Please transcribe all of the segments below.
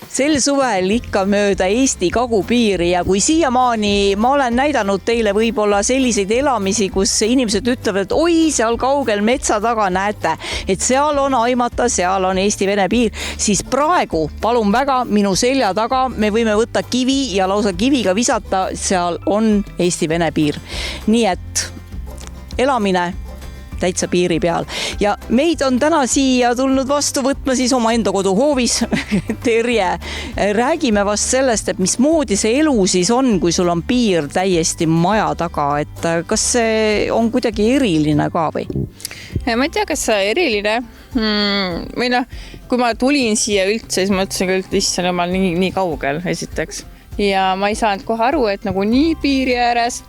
Sel suvel ikka mööda Eesti kagupiiri ja kui siiamaani ma olen näidanud teile võib-olla selliseid elamisi, kus inimesed ütlevad, et oi, seal kaugel metsa taga näete, et seal on aimata, seal on Eesti-Vene piir, siis praegu, palun väga, minu selja taga me võime võtta kivi ja lausa kiviga visata, seal on Eesti-Vene piir. Nii et elamine täitsa piiri peal. Ja meid on täna siia tulnud vastu võtma siis oma enda koduhoovis. Terje, räägime vast sellest, et mismoodi see elu siis on, kui sul on piir täiesti maja taga, et kas see on kuidagi eriline ka või? Ma ei tea, kas see eriline. Või noh, kui ma tulin siia üldse, siis ma ütlesin küll, et issand jumal nii kaugel esiteks. Ja ma ei saanud kohe aru, et nagu nii piiri ääres.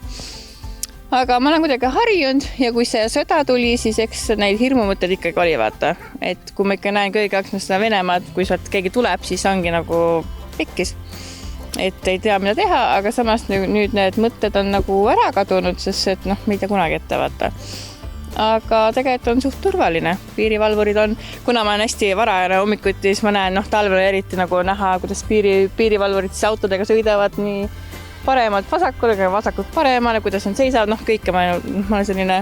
Aga ma olen kuidagi harjunud ja kui see sõda tuli, siis eks neid hirmumõtted ikkagi oli vaata. Et kui ma ikka näen kõige aksena seda Venemaad, kui sealt keegi tuleb, siis ongi nagu pekkis. Et ei tea, mida teha, aga samas nüüd need mõtted on nagu ära kadunud, sest et noh, me ei tea kunagi ette vaata. Aga tegelikult on suht turvaline. Piirivalvurid on, kuna ma olen hästi varajane hommikuti, siis ma näen talvel eriti nagu näha, kuidas piirivalvurid siis autodega sõidavad nii paremalt vasakule, vasakult paremale, kuidas nad seisavad, kõike ma olen selline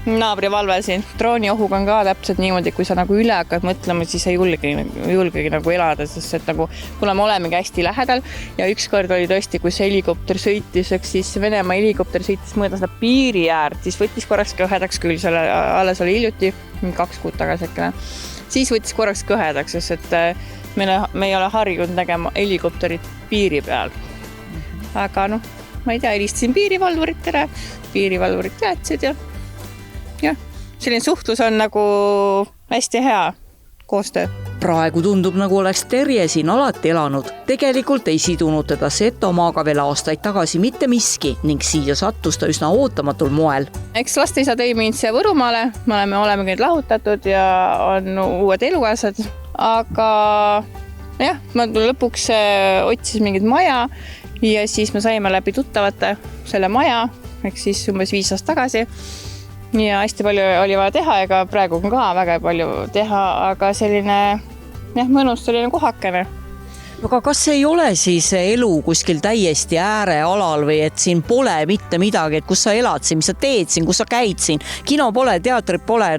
naabrivalve siin. Drooniohuga on ka täpselt niimoodi, kui sa nagu üle hakkad mõtlema, siis ei julgegi nagu elada, sest et nagu, kuna me olemegi hästi lähedal ja ükskord oli tõesti, kui see helikopter sõitis, siis Venemaa helikopter sõitis mööda seda piiri äärt, siis võttis korraks kõhedaks küll, selle alles oli hiljuti, 2 kuud tagasi äkki. Siis võttis korraks kõhedaks, sest et me ei ole harjunud nägema helikopterit piiri peal. Aga ma ei tea, helistasin piirivalvuritele, piirivalvurid teadsid ja selline suhtlus on nagu hästi hea koostöö. Praegu tundub, nagu oleks Terje siin alati elanud. Tegelikult ei sidunud teda Setomaaga veel aastaid tagasi mitte miski ning siia sattus ta üsna ootamatul moel. Eks lasteisa tõi mind siia Võrumaale, me oleme kõik lahutatud ja on uued eluasjad, aga jah, ma lõpuks otsis mingit maja ja siis me saime läbi tuttavate selle maja, ehk siis umbes 5 aastat tagasi. Ja hästi palju oli vaja teha, ega praegu on ka väga palju teha, aga selline mõnus selline kohakene. Aga kas ei ole siis elu kuskil täiesti äärealal või et siin pole mitte midagi, et kus sa elad siin, mis sa teed siin, kus sa käid siin? Kino pole, teatrit pole,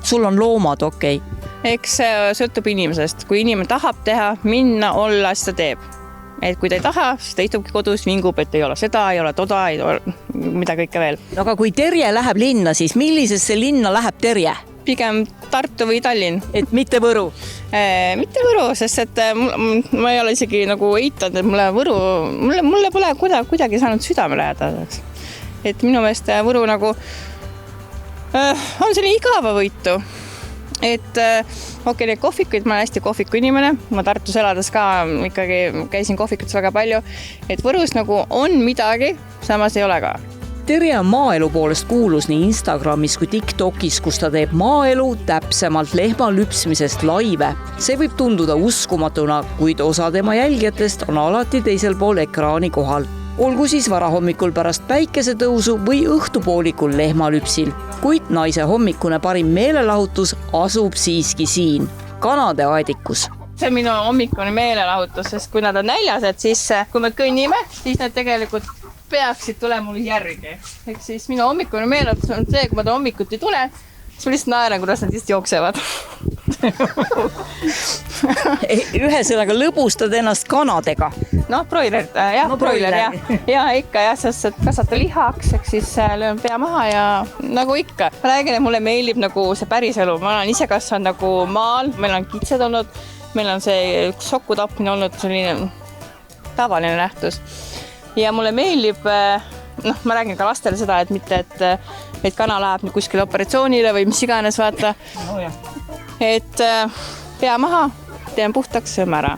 sul on loomad, okei. Eks see sõltub inimesest. Kui inimene tahab teha, minna, olla, siis ta teeb. Et kui ta ei taha, siis ta istubki kodus, vingub, et ei ole seda, ei ole toda, ei ole mida kõike veel. Aga kui Terje läheb linna, siis millisesse linna läheb Terje? Pigem Tartu või Tallinn. Et mitte Võru? Mitte Võru, sest et ma ei ole isegi nagu eitanud, et mulle pole kuidagi saanud südame lähedaseks. Et minu meelest Võru nagu on selline igava võitu. Et need kohvikuid, ma olen hästi kohviku inimene, ma Tartus elades ka ikkagi käisin kohvikutes väga palju, et Võrus nagu on midagi, samas ei ole ka. Terje on maaelu poolest kuulus nii Instagramis kui TikTokis, kus ta teeb maaelu, täpsemalt lehma lüpsmisest laive. See võib tunduda uskumatuna, kuid osa tema jälgijatest on alati teisel pool ekraani kohal. Olgu siis varahommikul pärast päikesetõusu või õhtupoolikul lehmalüpsil. Kuid naise hommikune parim meelelahutus asub siiski siin, kanade aedikus. See on minu hommikune meelelahutus, sest kui nad on näljased, siis kui me kõnnime, siis need tegelikult peaksid tulema mulle järgi. Ehk siis minu hommikune meelelahutus on see, kui ma hommikuti tulen, siis ma lihtsalt naeran, kuidas nad lihtsalt jooksevad. Ühesõnaga lõbustad ennast kanadega. Broiler, jah, broiler, jah. Ja ikka, jah, sest kasvata lihaks, ehk siis löön pea maha ja nagu ikka. Ma räägin, et mulle meeldib nagu see päris elu. Ma olen ise kasvanud nagu maal, meil on kitsed olnud, meil on see sokku tapmine olnud selline tavaline nähtus. Ja mulle meeldib, ma räägin ka lastele seda, et mitte, et kana läheb kuskile operatsioonile või mis iganes, vaata. Et pea maha, teen puhtaks, sööme ära.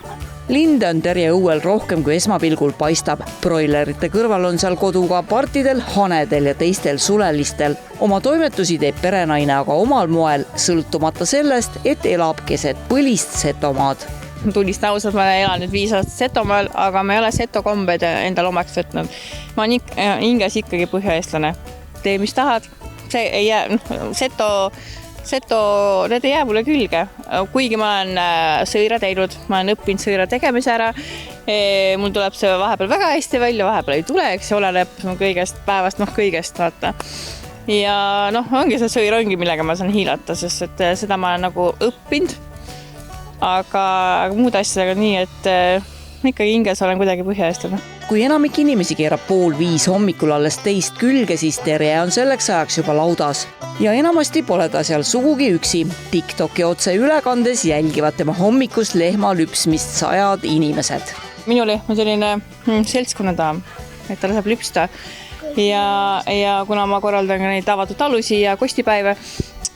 Linde on Terje õuel rohkem kui esmapilgul paistab. Broilerite kõrval on seal kodu ka partidel, hanedel ja teistel sulelistel. Oma toimetusi teeb perenaine aga omal moel, sõltumata sellest, et elab keset põlist Setomaad. Tulist ausalt, ma elan nüüd 5 aastat Setomaal, aga ma ei ole Seto kombed endal omaks võtnud. Ma olen hinges ikkagi põhjaeestlane. Tee, mis tahad. See ei jää, seto, need ei jää mulle külge, kuigi ma olen sõira teinud, ma olen õppinud sõira tegemise ära. Mul tuleb see vahepeal väga hästi välja, vahepeal ei tule, eks oleneb kõigest päevast, kõigest vaata. Ja ongi see sõir ongi, millega ma saan hiilata, sest et seda ma olen nagu õppinud, aga muud asjadega nii, et ikkagi hinges olen kuidagi põhja eest. Kui enamik inimesi keerab 4:30 hommikul alles teist külge, siis Terje on selleks ajaks juba laudas. Ja enamasti pole ta seal sugugi üksi. TikToki otse ülekandes jälgivad tema hommikust lehma lüpsmist 100 inimesed. Minu lehm on selline seltskonnadaam, et ta saab lüpsta. Ja kuna ma korraldan ka neid avatud talusi ja kostipäeve,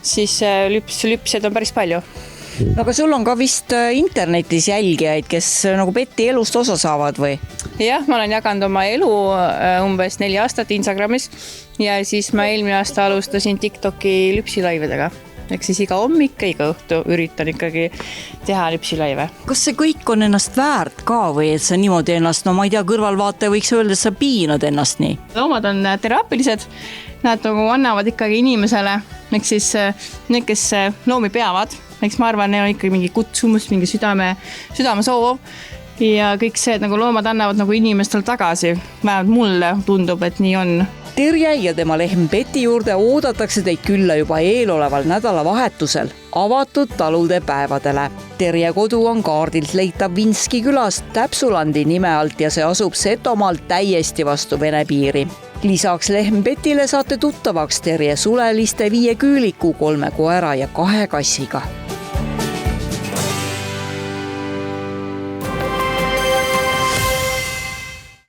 siis lüpsjad on päris palju. Aga sul on ka vist internetis jälgijaid, kes nagu Peti elust osa saavad või? Jah, ma olen jaganud oma elu umbes 4 aastat Instagramis ja siis ma eelmine aasta alustasin TikToki lüpsilaivedega. Ehk siis iga hommik, iga õhtu üritan ikkagi teha lüpsilaive. Kas see kõik on ennast väärt ka või et sa niimoodi ennast, ma ei tea, kõrvalvaataja võiks öelda, et sa piinad ennast nii? Loomad on teraapilised, nad nagu annavad ikkagi inimesele, ehk siis need, kes loomi peavad, eks ma arvan, neil on ikkagi mingi kutsumus, mingi südame soov ja kõik see, et nagu loomad annavad nagu inimestel tagasi. Vähemalt mulle tundub, et nii on. Terje ja tema lehm Peti juurde oodatakse teid külla juba eeloleval nädalavahetusel avatud talude päevadele. Terje kodu on kaardilt leitav Vinski külast Täpsulandi nime alt ja see asub Setomaalt täiesti vastu Vene piiri. Lisaks lehm Petile saate tuttavaks Terje suleliste 5 küüliku, 3 koera ja 2 kassiga.